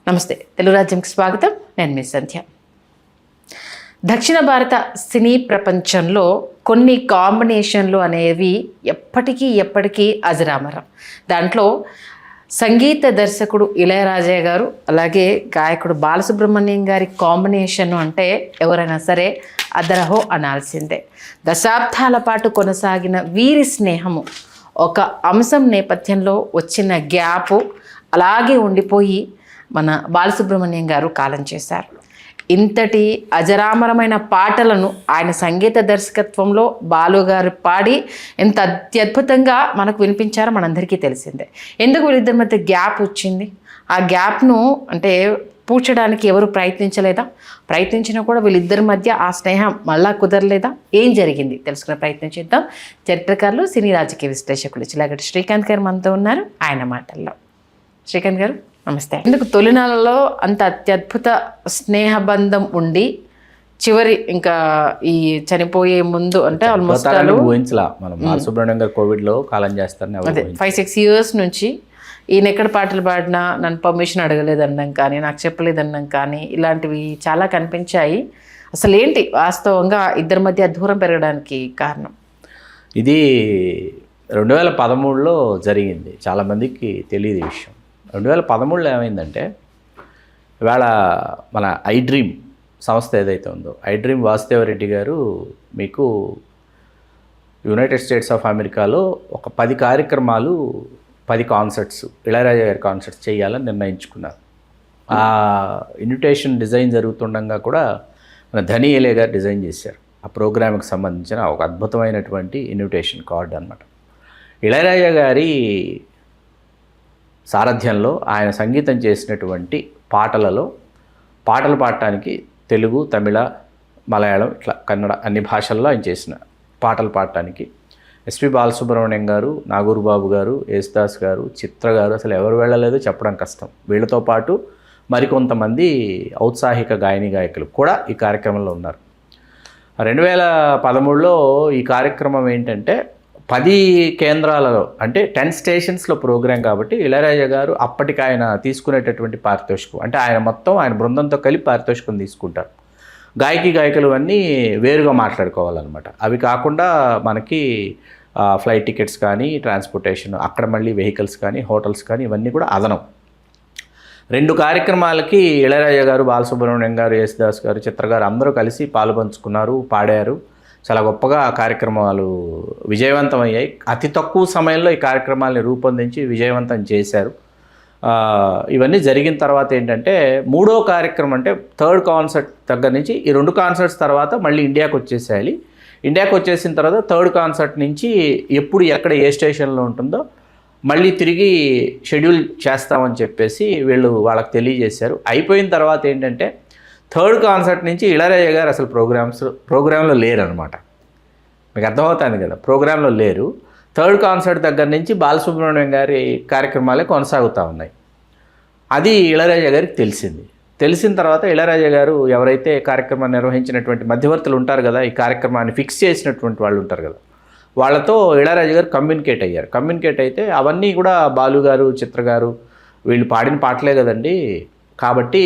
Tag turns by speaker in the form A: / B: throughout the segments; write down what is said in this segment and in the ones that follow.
A: నమస్తే, తెలుగు రాజ్యంకి స్వాగతం. నేను మీ సంధ్య. దక్షిణ భారత సినీ ప్రపంచంలో కొన్ని కాంబినేషన్లు అనేవి ఎప్పటికీ అజరామరం. దాంట్లో సంగీత దర్శకుడు ఇళయరాజా గారు అలాగే గాయకుడు బాలసుబ్రహ్మణ్యం గారి కాంబినేషన్ అంటే ఎవరైనా సరే అదరహో అనాల్సిందే. దశాబ్దాల పాటు కొనసాగిన వీరి స్నేహము ఒక అంశం నేపథ్యంలో వచ్చిన గ్యాపు అలాగే ఉండిపోయి మన బాలసుబ్రహ్మణ్యం గారు కాలం చేశారు. ఇంతటి అజరామరమైన పాటలను ఆయన సంగీత దర్శకత్వంలో బాలు గారు పాడి ఎంత అత్యద్భుతంగా మనకు వినిపించారో మనందరికీ తెలిసిందే. ఎందుకు వీళ్ళిద్దరి మధ్య గ్యాప్ వచ్చింది? ఆ గ్యాప్ను అంటే పూడ్చడానికి ఎవరు ప్రయత్నించలేదా? ప్రయత్నించినా కూడా వీళ్ళిద్దరి మధ్య ఆ స్నేహం మళ్ళా కుదరలేదా? ఏం జరిగింది తెలుసుకునే ప్రయత్నం చేద్దాం. చరిత్రకారులు, సినీ రాజకీయ విశ్లేషకులు చిలాగటి శ్రీకాంత్ గారు మనతో ఉన్నారు. ఆయన మాటల్లో. శ్రీకాంత్ గారు నమస్తే. ఎందుకు తొలినాళ్ళలో అంత అత్యద్భుత స్నేహబంధం ఉండి చివరి ఇంకా ఈ చనిపోయే ముందు అంటే ఆల్మోస్ట్
B: బాలసుబ్రహ్మణ్యం గారు కోవిడ్లో కాలం చేస్తారని
A: అదే 5-6 years నుంచి ఈయన ఎక్కడ పాటలు పాడినా నన్ను పర్మిషన్ అడగలేదన్నాం కానీ, నాకు చెప్పలేదన్నాం కానీ, ఇలాంటివి చాలా కనిపించాయి. అసలు ఏంటి వాస్తవంగా ఇద్దరి మధ్య దూరం పెరగడానికి కారణం?
B: ఇది 2013లో జరిగింది. చాలామందికి తెలియదు ఈ విషయం. 2013లో ఏమైందంటే, ఇవాళ మన ఐడ్రీమ్ సంస్థ ఏదైతే ఉందో, ఐడ్రీమ్ వాసుదేవరెడ్డి గారు మీకు యునైటెడ్ స్టేట్స్ ఆఫ్ అమెరికాలో ఒక 10 కార్యక్రమాలు, 10 కాన్సర్ట్స్, ఇళయరాజా గారి కాన్సర్ట్స్ చేయాలని నిర్ణయించుకున్నారు. ఆ ఇన్విటేషన్ డిజైన్ జరుగుతుండగా కూడా మన ధనీ ఏలే గారు డిజైన్ చేశారు. ఆ ప్రోగ్రామ్కి సంబంధించిన ఒక అద్భుతమైనటువంటి ఇన్విటేషన్ కార్డ్ అనమాట. ఇళయరాజా గారి సారథ్యంలో ఆయన సంగీతం చేసినటువంటి పాటలలో పాటలు పాడటానికి తెలుగు, తమిళ, మలయాళం, ఇట్లా కన్నడ అన్ని భాషల్లో ఆయన చేసిన పాటలు పాడటానికి ఎస్పి బాలసుబ్రహ్మణ్యం గారు, నాగూర్ బాబు గారు, యేసుదాస్ గారు, చిత్ర గారు, అసలు ఎవరు వెళ్ళలేదో చెప్పడం కష్టం. వీళ్ళతో పాటు మరికొంతమంది ఔత్సాహిక గాయకులు కూడా ఈ కార్యక్రమంలో ఉన్నారు. 2013లో ఈ కార్యక్రమం ఏంటంటే 10 కేంద్రాలలో అంటే 10 స్టేషన్స్లో ప్రోగ్రాం కాబట్టి ఇళయరాజా గారు అప్పటికి ఆయన తీసుకునేటటువంటి పారితోషికం అంటే ఆయన మొత్తం ఆయన బృందంతో కలిపి పారితోషికం తీసుకుంటారు. గాయకులు అన్నీ వేరుగా మాట్లాడుకోవాలన్నమాట. అవి కాకుండా మనకి ఫ్లైట్ టికెట్స్ కానీ, ట్రాన్స్పోర్టేషన్, అక్కడ మళ్ళీ వెహికల్స్ కానీ, హోటల్స్ కానీ ఇవన్నీ కూడా అదనం. 2 కార్యక్రమాలకి ఇళయరాజా గారు, బాలసుబ్రహ్మణ్యం గారు, యేసుదాస్ గారు, చిత్ర గారు అందరూ కలిసి పాలుపంచుకున్నారు, పాడారు. చాలా గొప్పగా ఆ కార్యక్రమాలు విజయవంతమయ్యాయి. అతి తక్కువ సమయంలో ఈ కార్యక్రమాలని రూపొందించి విజయవంతం చేశారు. ఇవన్నీ జరిగిన తర్వాత ఏంటంటే, 3వ కార్యక్రమం అంటే 3rd కాన్సర్ట్ దగ్గర నుంచి ఈ 2 కాన్సర్ట్స్ తర్వాత మళ్ళీ ఇండియాకి వచ్చేసేయాలి. ఇండియాకి వచ్చేసిన తర్వాత 3rd కాన్సర్ట్ నుంచి ఎప్పుడు ఎక్కడ ఏ స్టేషన్లో ఉంటుందో మళ్ళీ తిరిగి షెడ్యూల్ చేస్తామని చెప్పేసి వాళ్ళకి తెలియజేశారు. అయిపోయిన తర్వాత ఏంటంటే 3rd కాన్సర్ట్ నుంచి ఇళయరాజా గారు అసలు ప్రోగ్రాంలో లేరు అనమాట. మీకు అర్థమవుతుంది కదా, ప్రోగ్రాంలో లేరు. 3rd కాన్సర్ట్ దగ్గర నుంచి బాలసుబ్రహ్మణ్యం గారి కార్యక్రమాలే కొనసాగుతూ ఉన్నాయి. అది ఇళయరాజా గారికి తెలిసిన తర్వాత ఇళయరాజా గారు ఎవరైతే కార్యక్రమాన్ని నిర్వహించినటువంటి మధ్యవర్తులు ఉంటారు కదా, ఈ కార్యక్రమాన్ని ఫిక్స్ చేసినటువంటి వాళ్ళు ఉంటారు కదా, వాళ్ళతో ఇళయరాజా గారు కమ్యూనికేట్ అయితే అవన్నీ కూడా బాలు గారు, చిత్ర గారు వీళ్ళు పాడిన పాటలే కదండి, కాబట్టి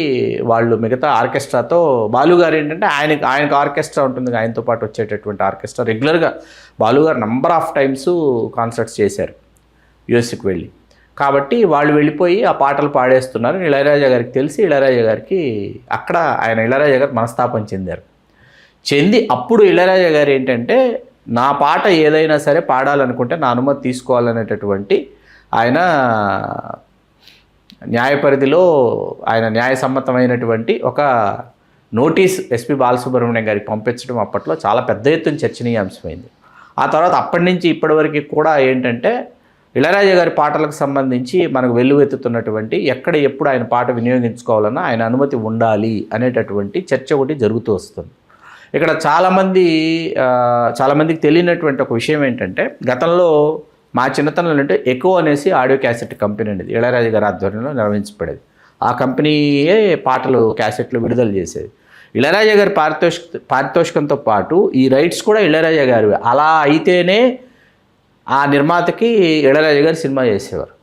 B: వాళ్ళు మిగతా ఆర్కెస్ట్రాతో, బాలుగారు ఏంటంటే ఆయనకు ఆర్కెస్ట్రా ఉంటుంది, ఆయనతో పాటు వచ్చేటటువంటి ఆర్కెస్ట్రా రెగ్యులర్గా బాలుగారు నంబర్ ఆఫ్ టైమ్స్ కాన్సర్ట్స్ చేశారు యూఎస్కి వెళ్ళి. కాబట్టి వాళ్ళు వెళ్ళిపోయి ఆ పాటలు పాడేస్తున్నారు. ఇళయరాజా గారికి తెలిసి ఇళయరాజా గారికి అక్కడ ఇళయరాజా గారు మనస్తాపం చెంది అప్పుడు ఇళయరాజా గారు ఏంటంటే, నా పాట ఏదైనా సరే పాడాలనుకుంటే నా అనుమతి తీసుకోవాలనేటటువంటి ఆయన న్యాయ పరిధిలో ఆయన న్యాయసమ్మతమైనటువంటి ఒక నోటీస్ ఎస్పి బాలసుబ్రహ్మణ్యం గారికి పంపించడం అప్పట్లో చాలా పెద్ద ఎత్తున చర్చనీయాంశమైంది. ఆ తర్వాత అప్పటి నుంచి ఇప్పటివరకు కూడా ఏంటంటే, ఇళయరాజా గారి పాటలకు సంబంధించి మనకు వెల్లువెత్తుతున్నటువంటి ఎక్కడ ఎప్పుడు ఆయన పాట వినియోగించుకోవాలన్నా ఆయన అనుమతి ఉండాలి అనేటటువంటి చర్చ ఒకటి జరుగుతూ వస్తుంది. ఇక్కడ చాలామందికి తెలియనటువంటి ఒక విషయం ఏంటంటే, గతంలో మా చిన్నతనంలో అంటే ఎకో అనేసి ఆడియో క్యాసెట్ కంపెనీ అనేది ఇళయరాజా గారి ఆధ్వర్యంలో నిర్వహించబడేది. ఆ కంపెనీయే పాటలు క్యాసెట్లు విడుదల చేసేది. ఇళయరాజా గారి పారితోషికంతో పాటు ఈ రైట్స్ కూడా ఇళయరాజా గారివి. అలా అయితేనే ఆ నిర్మాతకి ఇళయరాజా గారు సినిమా చేసేవారు.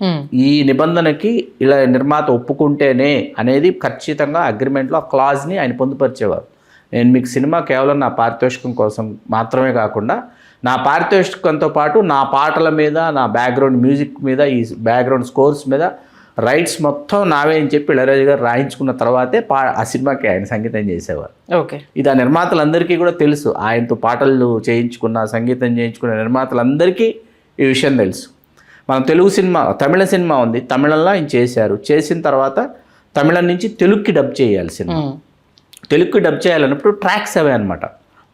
B: ఈ నిబంధనకి ఇలా నిర్మాత ఒప్పుకుంటేనే అనేది ఖచ్చితంగా అగ్రిమెంట్లో ఆ క్లాజ్ని ఆయన పొందుపరిచేవారు. నేను మీకు సినిమా కేవలం నా పారితోషికం కోసం మాత్రమే కాకుండా నా పారితోషికంతో పాటు నా పాటల మీద, నా బ్యాక్గ్రౌండ్ మ్యూజిక్ మీద, ఈ బ్యాక్గ్రౌండ్ స్కోర్స్ మీద రైట్స్ మొత్తం నావే అని చెప్పి ఇళయరాజా గారు రాయించుకున్న తర్వాతే ఆ సినిమాకి ఆయన సంగీతం చేసేవారు.
A: ఓకే.
B: ఇది ఆ నిర్మాతలందరికీ కూడా తెలుసు. ఆయనతో పాటలు చేయించుకున్న, సంగీతం చేయించుకున్న నిర్మాతలందరికీ ఈ విషయం తెలుసు. మనం తెలుగు సినిమా, తమిళ సినిమా ఉంది, తమిళంలో ఆయన చేశారు. చేసిన తర్వాత తమిళం నుంచి తెలుగుకి డబ్ చేయాలి సినిమా. తెలుగుకి డబ్ చేయాలన్నప్పుడు ట్రాక్స్ అవే అనమాట.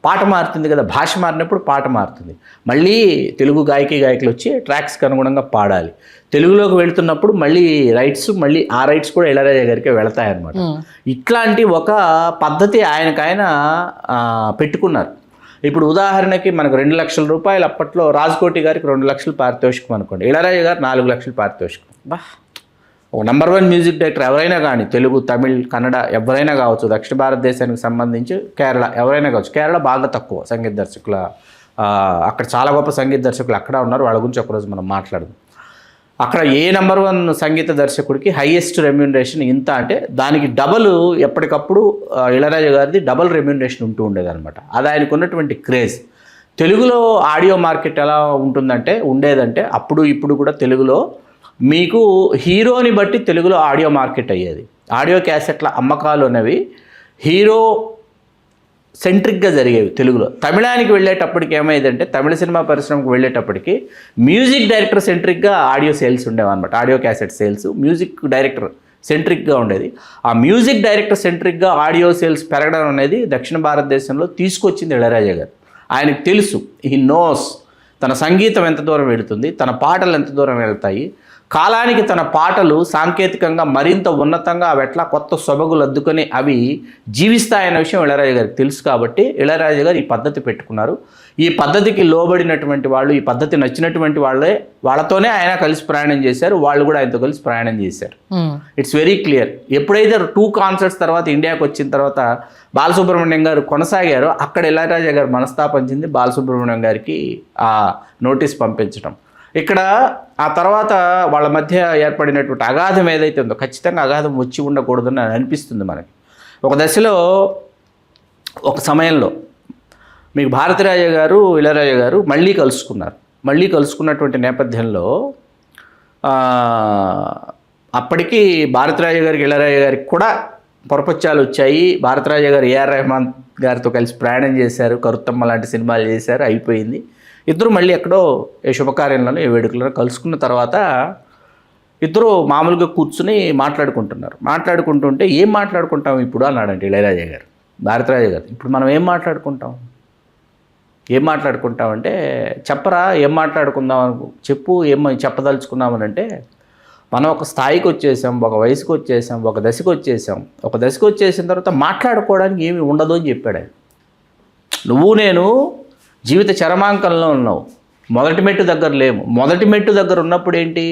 B: పాట మారుతుంది కదా, భాష మారినప్పుడు పాట మారుతుంది. మళ్ళీ తెలుగు గాయకులు వచ్చి ట్రాక్స్కి అనుగుణంగా పాడాలి. తెలుగులోకి వెళ్తున్నప్పుడు మళ్ళీ ఆ రైట్స్ కూడా ఇళయరాజా గారికి వెళతాయన్నమాట. ఇట్లాంటి ఒక పద్ధతి ఆయనకైన పెట్టుకున్నారు. ఇప్పుడు ఉదాహరణకి మనకు 2 లక్షల రూపాయలు అప్పట్లో రాజ్కోటి గారికి 2 లక్షలు పారితోషికం అనుకోండి, ఇళయరాజా గారు 4 లక్షలు పారితోషికం. ఒక నెంబర్ 1 మ్యూజిక్ డైరెక్టర్ ఎవరైనా కానీ, తెలుగు, తమిళ్, కన్నడ ఎవరైనా కావచ్చు, దక్షిణ భారతదేశానికి సంబంధించి కేరళ ఎవరైనా కావచ్చు. కేరళ బాగా తక్కువ సంగీత దర్శకుల, అక్కడ చాలా గొప్ప సంగీత దర్శకులు అక్కడ ఉన్నారు, వాళ్ళ గురించి ఒకరోజు మనం మాట్లాడదాం. అక్కడ ఏ నెంబర్ 1 సంగీత దర్శకుడికి హైయెస్ట్ రెమ్యూనరేషన్ ఇంత అంటే దానికి డబల్ ఎప్పటికప్పుడు ఇళయరాజా గారిది డబల్ రెమ్యూనరేషన్ ఉంటూ ఉండేదన్నమాట. అది ఆయనకు ఉన్నటువంటి క్రేజ్. తెలుగులో ఆడియో మార్కెట్ ఎలా ఉండేదంటే అప్పుడు ఇప్పుడు కూడా తెలుగులో మీకు హీరోని బట్టి తెలుగులో ఆడియో మార్కెట్ అయ్యేది. ఆడియో క్యాసెట్ల అమ్మకాలు అనేవి హీరో సెంట్రిక్గా జరిగేవి తెలుగులో. తమిళానికి వెళ్ళేటప్పటికి ఏమైందంటే, తమిళ సినిమా పరిశ్రమకు వెళ్ళేటప్పటికి మ్యూజిక్ డైరెక్టర్ సెంట్రిక్గా ఆడియో సేల్స్ ఉండేవన్నమాట. Audio cassette sales music director సెంట్రిక్గా ఉండేది. ఆ మ్యూజిక్ డైరెక్టర్ సెంట్రిక్గా ఆడియో సేల్స్ పెరగడం అనేది దక్షిణ భారతదేశంలో తీసుకొచ్చింది ఇళయరాజా గారు. ఆయనకు తెలుసు, హీ నోస్ తన సంగీతం ఎంత దూరం వెళుతుంది, తన పాటలు ఎంత దూరం వెళ్తాయి, కాలానికి తన పాటలు సాంకేతికంగా మరింత ఉన్నతంగా అవి ఎట్లా కొత్త సొబగులు అద్దుకొని అవి జీవిస్తాయన్న విషయం ఇళయరాజా గారికి తెలుసు. కాబట్టి ఇళయరాజా గారు ఈ పద్ధతి పెట్టుకున్నారు. ఈ పద్ధతికి లోబడినటువంటి వాళ్ళు, ఈ పద్ధతి నచ్చినటువంటి వాళ్ళతోనే ఆయన కలిసి ప్రయాణం చేశారు. వాళ్ళు కూడా ఆయనతో కలిసి ప్రయాణం చేశారు. It's very clear. ఎప్పుడైతే 2 కాన్సర్ట్స్ తర్వాత ఇండియాకి వచ్చిన తర్వాత బాలసుబ్రహ్మణ్యం గారు కొనసాగారో, అక్కడ ఇళయరాజా గారు మనస్తాపించింది బాలసుబ్రహ్మణ్యం గారికి ఆ నోటీస్ పంపించడం. ఇక్కడ ఆ తర్వాత వాళ్ళ మధ్య ఏర్పడినటువంటి అగాధం ఏదైతే ఉందో, ఖచ్చితంగా అగాధం వచ్చి ఉండకూడదని అనిపిస్తుంది మనకి. ఒక దశలో, ఒక సమయంలో మీకు భారతీరాజా గారు, ఇళయరాజా గారు మళ్ళీ కలుసుకున్నారు. మళ్ళీ కలుసుకున్నటువంటి నేపథ్యంలో అప్పటికి భారతీరాజా గారికి, ఇళయరాజా గారికి కూడా పొరపచ్చాలు వచ్చాయి. భారతీరాజా గారు ఏఆర్ రెహమాన్ గారితో కలిసి ప్రయాణం చేశారు, కరుత్తమ్మ లాంటి సినిమాలు చేశారు, అయిపోయింది. ఇద్దరు మళ్ళీ ఎక్కడో ఏ శుభకార్యంలోనూ, ఏ వేడుకలను కలుసుకున్న తర్వాత ఇద్దరు మామూలుగా కూర్చుని మాట్లాడుకుంటుంటే ఏం మాట్లాడుకుంటాం ఇప్పుడు అన్నాడంటే ఇళయరాజా గారు, భారతీరాజా గారు. ఇప్పుడు మనం ఏం మాట్లాడుకుంటామంటే చెప్పరా, ఏం మాట్లాడుకుందాం, చెప్పు, ఏం చెప్పదలుచుకున్నామనంటే, మనం ఒక స్థాయికి వచ్చేసాం, ఒక వయసుకు వచ్చేసాం, ఒక దశకు వచ్చేసిన తర్వాత మాట్లాడుకోవడానికి ఏమి ఉండదు అని చెప్పాడు ఆయన. నువ్వు నేను జీవిత చరమాంకంలో ఉన్నావు, మొదటి మెట్టు దగ్గర లేము. మొదటి మెట్టు దగ్గర ఉన్నప్పుడు ఏంటి,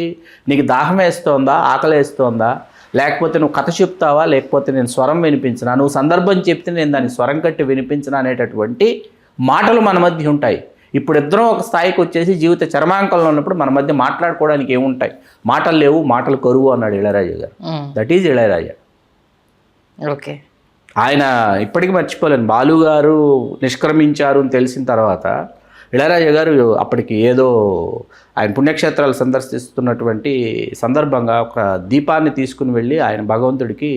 B: నీకు దాహం వేస్తోందా, ఆకలి వేస్తోందా, లేకపోతే నువ్వు కథ చెప్తావా, లేకపోతే నేను స్వరం వినిపించినా, నువ్వు సందర్భం చెప్తే నేను దాన్ని స్వరం కట్టి వినిపించినా అనేటటువంటి మాటలు మన మధ్య ఉంటాయి. ఇప్పుడు ఇద్దరం ఒక స్థాయికి వచ్చేసి జీవిత చరమాంకంలో ఉన్నప్పుడు మన మధ్య మాట్లాడుకోవడానికి ఏముంటాయి, మాటలు లేవు, మాటలు కరువు అన్నాడు ఇళయరాజా గారు. That is Ilaiyaraaja.
A: ఓకే.
B: ఆయన ఇప్పటికీ మర్చిపోలేను. బాలు గారు నిష్క్రమించారు అని తెలిసిన తర్వాత ఇళయరాజా గారు అప్పటికి ఏదో ఆయన పుణ్యక్షేత్రాలు సందర్శిస్తున్నటువంటి సందర్భంగా ఒక దీపాన్ని తీసుకుని వెళ్ళి ఆయన భగవంతుడికి,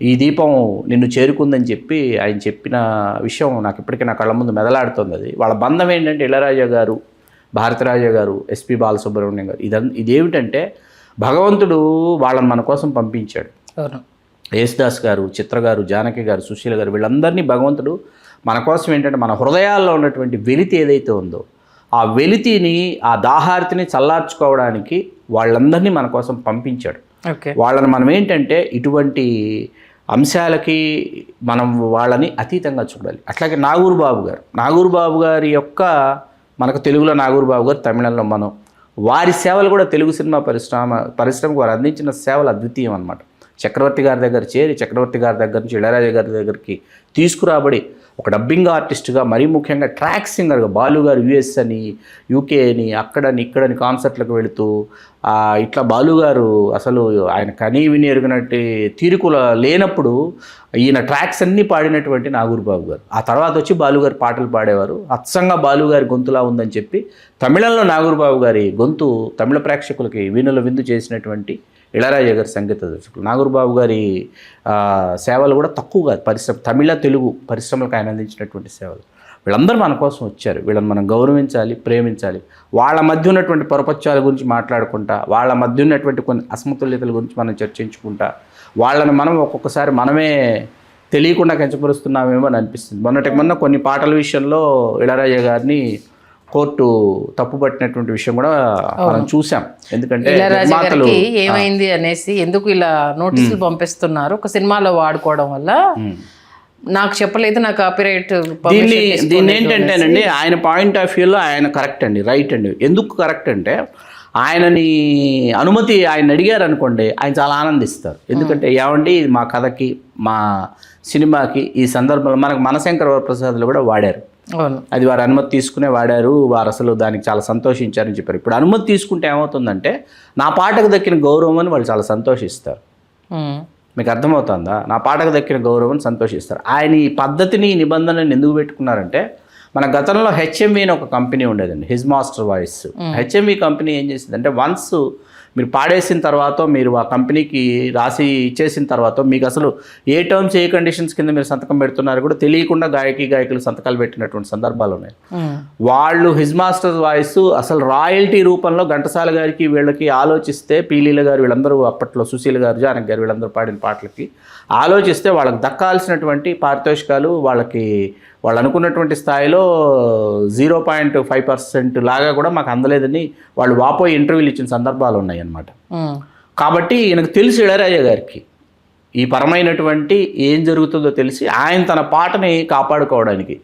B: ఈ దీపం నిన్ను చేరుకుందని చెప్పి ఆయన చెప్పిన విషయం నాకు ఇప్పటికీ నా కళ్ళ ముందు మెదలాడుతుంది. అది వాళ్ళ బంధం ఏంటంటే, ఇళయరాజా గారు, భారతీరాజా గారు, ఎస్పి బాలసుబ్రహ్మణ్యం గారు, ఇదేమిటంటే భగవంతుడు వాళ్ళని మన కోసం పంపించాడు. యేసుదాస్ గారు, చిత్ర గారు, జానకి గారు, సుశీల గారు, వీళ్ళందరినీ భగవంతుడు మన కోసం ఏంటంటే, మన హృదయాల్లో ఉన్నటువంటి వెలితి ఏదైతే ఉందో ఆ వెలితిని, ఆ దాహార్తిని చల్లార్చుకోవడానికి వాళ్ళందరినీ మన కోసం పంపించాడు. వాళ్ళని మనం ఏంటంటే ఇటువంటి అంశాలకి మనం వాళ్ళని అతీతంగా చూడాలి. అట్లాగే నాగూర్ బాబు గారి యొక్క, మనకు తెలుగులో నాగూర్ బాబు గారు, తమిళంలో మనం, వారి సేవలు కూడా తెలుగు సినిమా పరిశ్రమకు వారు అందించిన సేవలు అద్వితీయం అన్నమాట. చక్రవర్తి గారి దగ్గర చేరి, చక్రవర్తి గారి దగ్గర నుంచి ఇళయరాజా గారి దగ్గరికి తీసుకురాబడి ఒక డబ్బింగ్ ఆర్టిస్ట్గా, మరీ ముఖ్యంగా ట్రాక్ సింగర్గా బాలు గారు యుఎస్ అని, యూకే అని, అక్కడని ఇక్కడని కాన్సర్ట్లకు వెళుతూ ఇట్లా బాలు గారు అసలు ఆయన కనీ విని ఎరుగినట్టు తీరుకుల లేనప్పుడు ఈయన ట్రాక్స్ అన్నీ పాడినటువంటి నాగూర్బాబు గారు. ఆ తర్వాత వచ్చి బాలుగారు పాటలు పాడేవారు. అచ్చంగా బాలుగారి గొంతులా ఉందని చెప్పి తమిళంలో నాగూర్బాబు గారి గొంతు తమిళ ప్రేక్షకులకి వీణుల విందు చేసినటువంటి ఇళయరాజా గారి సంగీత దర్శకులు. నాగూర్బాబు గారి సేవలు కూడా తక్కువ కాదు. తమిళ తెలుగు పరిశ్రమలకు ఆయన అందించినటువంటి సేవలు. వీళ్ళందరూ మన కోసం వచ్చారు. వీళ్ళని మనం గౌరవించాలి, ప్రేమించాలి. వాళ్ళ మధ్య ఉన్నటువంటి పొరపత్యాల గురించి మాట్లాడుకుంటా, వాళ్ళ మధ్య ఉన్నటువంటి కొన్ని అసమతుల్యతల గురించి మనం చర్చించుకుంటా, వాళ్ళని మనం ఒక్కొక్కసారి మనమే తెలియకుండా కించపరుస్తున్నామేమో అని అనిపిస్తుంది. మొన్న కొన్ని పాటల విషయంలో ఇళయరాజా గారిని కోర్టు తప్పుపట్టినటువంటి విషయం కూడా మనం చూసాం. ఎందుకంటే
A: ఏమైంది అనేసి ఎందుకు ఇలా నోటీసులు పంపిస్తున్నారు, ఒక సినిమాలో వాడుకోవడం వల్ల నాకు చెప్పలేదు, నాకు కాపీరైట్.
B: దీన్ని ఏంటంటేనండి, ఆయన పాయింట్ ఆఫ్ వ్యూలో ఆయన కరెక్ట్ అండి, రైట్ అండి. ఎందుకు కరెక్ట్ అంటే ఆయనని అనుమతి ఆయన అడిగారు అనుకోండి, ఆయన చాలా ఆనందిస్తారు. ఎందుకంటే ఏమండి ఇది మా కథకి, మా సినిమాకి ఈ సందర్భంలో మనకు మనశంకర వరప్రసాద్లో కూడా వాడారు. అది వారు అనుమతి తీసుకునే వాడారు. వారు అసలు దానికి చాలా సంతోషించారని చెప్పారు. ఇప్పుడు అనుమతి తీసుకుంటే ఏమవుతుందంటే నా పాటకు దక్కిన గౌరవం అని వాళ్ళు చాలా సంతోషిస్తారు. మీకు అర్థమవుతుందా? నా పాటకు దక్కిన గౌరవం సంతోషిస్తారు. ఆయన ఈ పద్ధతిని, నిబంధనలను ఎందుకు పెట్టుకున్నారంటే, మన గతంలో హెచ్ఎంఈ అని ఒక కంపెనీ ఉండేదండి, his master voice. HME company ఏం చేసిందంటే, వన్స్ మీరు పాడేసిన తర్వాత, మీరు ఆ కంపెనీకి రాసి ఇచ్చేసిన తర్వాత, మీకు అసలు ఏ టర్మ్స్ ఏ కండిషన్స్ కింద మీరు సంతకం పెడుతున్నారు కూడా తెలియకుండా గాయకులు సంతకాలు పెట్టినటువంటి సందర్భాలు ఉన్నాయి. వాళ్ళు హిజ్ మాస్టర్ వాయిస్ అసలు రాయల్టీ రూపంలో ఘంటసాల గారికి వీళ్ళకి ఆలోచిస్తే, పీలీల గారు వీళ్ళందరూ అప్పట్లో, సుశీల గారు, జానకి గారు వీళ్ళందరూ పాడిన పాటలకి ఆలోచిస్తే వాళ్ళకి దక్కాల్సినటువంటి పారితోషికాలు వాళ్ళు అనుకున్నటువంటి స్థాయిలో 0.5% లాగా కూడా మాకు అందలేదని వాళ్ళు వాపోయి ఇంటర్వ్యూలు ఇచ్చిన సందర్భాలు ఉన్నాయి అన్నమాట. కాబట్టి ఈయనకు తెలిసి ఇళయరాజా గారికి ఈ పరమైనటువంటి ఏం జరుగుతుందో తెలిసి ఆయన తన పాటని కాపాడుకోవడానికి,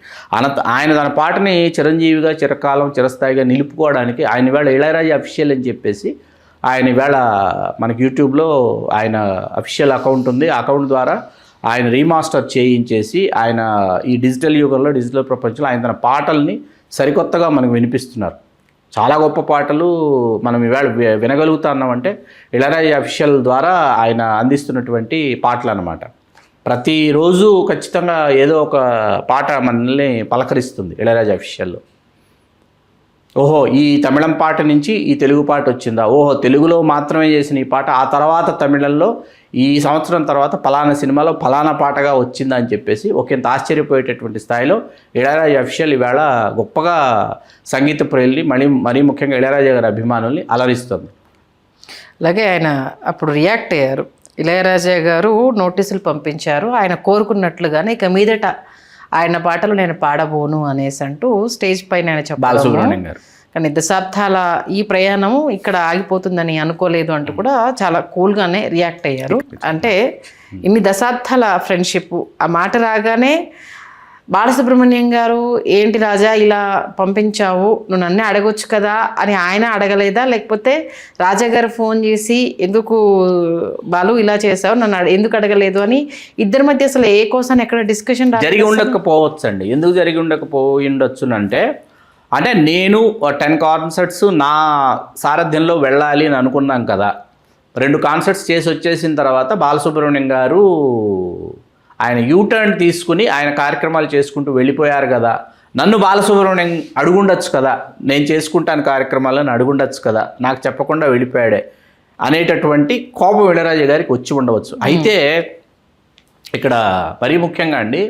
B: ఆయన తన పాటని చిరంజీవిగా చిరకాలం చిరస్థాయిగా నిలుపుకోవడానికి ఆయన ఇవాళ ఇళయరాజా అఫీషియల్ అని చెప్పేసి ఆయన ఇవాళ మనకి యూట్యూబ్లో ఆయన అఫీషియల్ అకౌంట్ ఉంది. ఆ అకౌంట్ ద్వారా ఆయన రీమాస్టర్ చేయించేసి ఆయన ఈ డిజిటల్ యుగంలో, డిజిటల్ ప్రపంచంలో ఆయన తన పాటల్ని సరికొత్తగా మనకు వినిపిస్తున్నారు. చాలా గొప్ప పాటలు మనం ఇవాళ వినగలుగుతున్నామంటే ఇళయరాజా అఫీషియల్ ద్వారా ఆయన అందిస్తున్నటువంటి పాటలు అన్నమాట. ప్రతిరోజు ఖచ్చితంగా ఏదో ఒక పాట మనల్ని పలకరిస్తుంది ఇళయరాజా అఫీషియల్లో. ఓహో ఈ తమిళం పాట నుంచి ఈ తెలుగు పాట వచ్చిందా, ఓహో తెలుగులో మాత్రమే చేసిన ఈ పాట ఆ తర్వాత తమిళంలో ఈ సంవత్సరం తర్వాత ఫలానా సినిమాలో ఫలానా పాటగా వచ్చిందా అని చెప్పేసి ఒకంత ఆశ్చర్యపోయేటటువంటి స్థాయిలో ఇళయరాజా అఫీషియల్ ఈవేళ గొప్పగా సంగీత ప్రియుల్ని, మరీ ముఖ్యంగా ఇళయరాజా గారి అభిమానుల్ని అలరిస్తుంది.
A: అలాగే ఆయన అప్పుడు రియాక్ట్ అయ్యారు. ఇళయరాజా గారు నోటీసులు పంపించారు, ఆయన కోరుకున్నట్లుగానే ఇక మీదట ఆయన పాటలు నేను పాడబోను అనేసి అంటూ స్టేజ్ పైన ఆయన చెప్పారు. కానీ దశాబ్దాల ఈ ప్రయాణం ఇక్కడ ఆగిపోతుందని అనుకోలేదు అంటూ కూడా చాలా కూల్గానే రియాక్ట్ అయ్యారు. అంటే ఇన్ని దశాబ్దాల ఫ్రెండ్షిప్, ఆ మాట రాగానే బాలసుబ్రహ్మణ్యం గారు ఏంటి రాజా ఇలా పంపించావు, నువ్వు నన్నే అడగొచ్చు కదా అని ఆయన అడగలేదా, లేకపోతే రాజా గారు ఫోన్ చేసి ఎందుకు బాలు ఇలా చేసావు, నన్ను ఎందుకు అడగలేదు అని ఇద్దరి మధ్య అసలు ఏ కోసం ఎక్కడ డిస్కషన్
B: జరిగి ఉండకపోవచ్చు అండి. ఎందుకు జరిగి ఉండకపోయిండొచ్చునంటే, అంటే నేను 10 కాన్సర్ట్స్ నా సారథ్యంలో వెళ్ళాలి అని అనుకున్నాం కదా. 2 కాన్సర్ట్స్ చేసి వచ్చేసిన తర్వాత బాలసుబ్రహ్మణ్యం గారు ఆయన యూటర్న్ తీసుకుని ఆయన కార్యక్రమాలు చేసుకుంటూ వెళ్ళిపోయారు కదా. నన్ను బాలసుబ్రహ్మణ్యం అడుగుండొచ్చు కదా, నేను చేసుకుంటాను కార్యక్రమాలను అడుగుండొచ్చు కదా, నాకు చెప్పకుండా వెళ్ళిపోయాడే అనేటటువంటి కోపం ఇళయరాజా గారికి వచ్చి ఉండవచ్చు. అయితే ఇక్కడ మరీ ముఖ్యంగా అండి,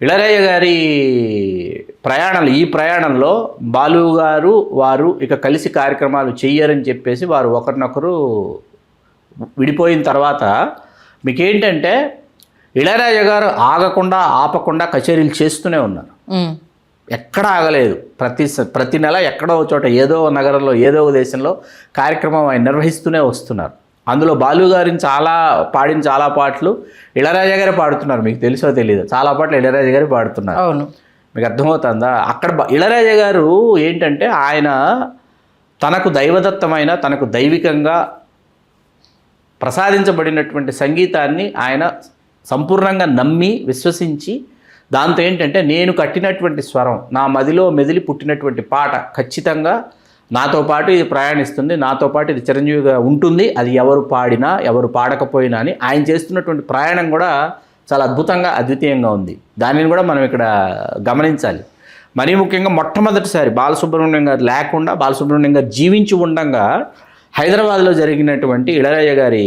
B: ఇళయరాజా గారి ఈ ప్రయాణంలో బాలు గారు వారు ఇక కలిసి కార్యక్రమాలు చెయ్యరని చెప్పేసి వారు ఒకరినొకరు విడిపోయిన తర్వాత మీకేంటంటే ఇళయరాజా గారు ఆపకుండా కచేరీలు చేస్తూనే ఉన్నారు. ఎక్కడ ఆగలేదు. ప్రతి నెల ఎక్కడో చోట ఏదో నగరంలో ఏదో దేశంలో కార్యక్రమం ఆయన నిర్వహిస్తూనే వస్తున్నారు. అందులో బాలు గారిని పాడిన చాలా పాటలు ఇళయరాజా గారే పాడుతున్నారు. మీకు తెలుసో తెలీదు, చాలా పాటలు ఇళయరాజా గారే పాడుతున్నారు.
A: అవును,
B: మీకు అర్థమవుతుందా? అక్కడ ఇళయరాజా గారు ఏంటంటే ఆయన తనకు దైవదత్తమైన, తనకు దైవికంగా ప్రసాదించబడినటువంటి సంగీతాన్ని ఆయన సంపూర్ణంగా నమ్మి, విశ్వసించి దాంతో ఏంటంటే నేను కట్టినటువంటి స్వరం, నా మదిలో మెదిలి పుట్టినటువంటి పాట ఖచ్చితంగా నాతో పాటు ఇది ప్రయాణిస్తుంది, నాతో పాటు ఇది చిరంజీవిగా ఉంటుంది, అది ఎవరు పాడినా ఎవరు పాడకపోయినా అని ఆయన చేస్తున్నటువంటి ప్రయాణం కూడా చాలా అద్భుతంగా అద్వితీయంగా ఉంది. దానిని కూడా మనం ఇక్కడ గమనించాలి. మరీ ముఖ్యంగా మొట్టమొదటిసారి బాలసుబ్రహ్మణ్యం గారు లేకుండా బాలసుబ్రహ్మణ్యం గారు జీవించి ఉండగా హైదరాబాద్లో జరిగినటువంటి ఇళయరాజా గారి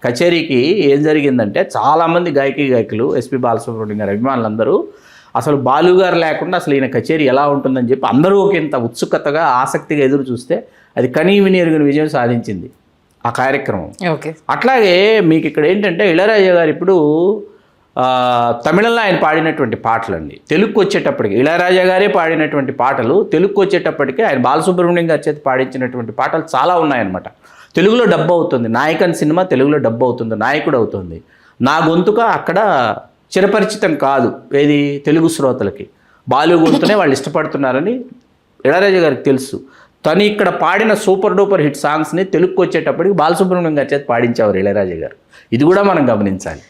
B: కచేరీకి ఏం జరిగిందంటే చాలామంది గాయకులు ఎస్పి బాలసుబ్రహ్మణ్యం గారి అభిమానులందరూ అసలు బాలు గారు లేకుండా అసలు ఈయన కచేరీ ఎలా ఉంటుందని చెప్పి అందరూ ఒక ఇంత ఉత్సుకతగా ఆసక్తిగా ఎదురు చూస్తే అది కనీ విని ఎరుగని విజయం సాధించింది ఆ కార్యక్రమం.
A: ఓకే.
B: అట్లాగే మీకు ఇక్కడ ఏంటంటే ఇళయరాజా గారు ఇప్పుడు తమిళంలో ఆయన పాడినటువంటి పాటలండి తెలుగుకు వచ్చేటప్పటికి ఇళయరాజా గారే పాడినటువంటి పాటలు తెలుగుకు వచ్చేటప్పటికి ఆయన బాలసుబ్రహ్మణ్యం గారి చేతి పాడించినటువంటి పాటలు చాలా ఉన్నాయన్నమాట. తెలుగులో డబ్బు అవుతుంది, నాయకన్ సినిమా తెలుగులో డబ్బు అవుతుంది, నాయకుడు అవుతుంది. నా గొంతుక అక్కడ చిరపరిచితం కాదు ఏది తెలుగు శ్రోతలకి, బాలు గొంతునే వాళ్ళు ఇష్టపడుతున్నారని ఇళయరాజా గారికి తెలుసు. తను ఇక్కడ పాడిన సూపర్ డూపర్ హిట్ సాంగ్స్ని తెలుగుకు వచ్చేటప్పటికి బాలసుబ్రహ్మణ్యం గారి చేతి పాడించేవారు ఇళయరాజా గారు. ఇది కూడా మనం గమనించాలి.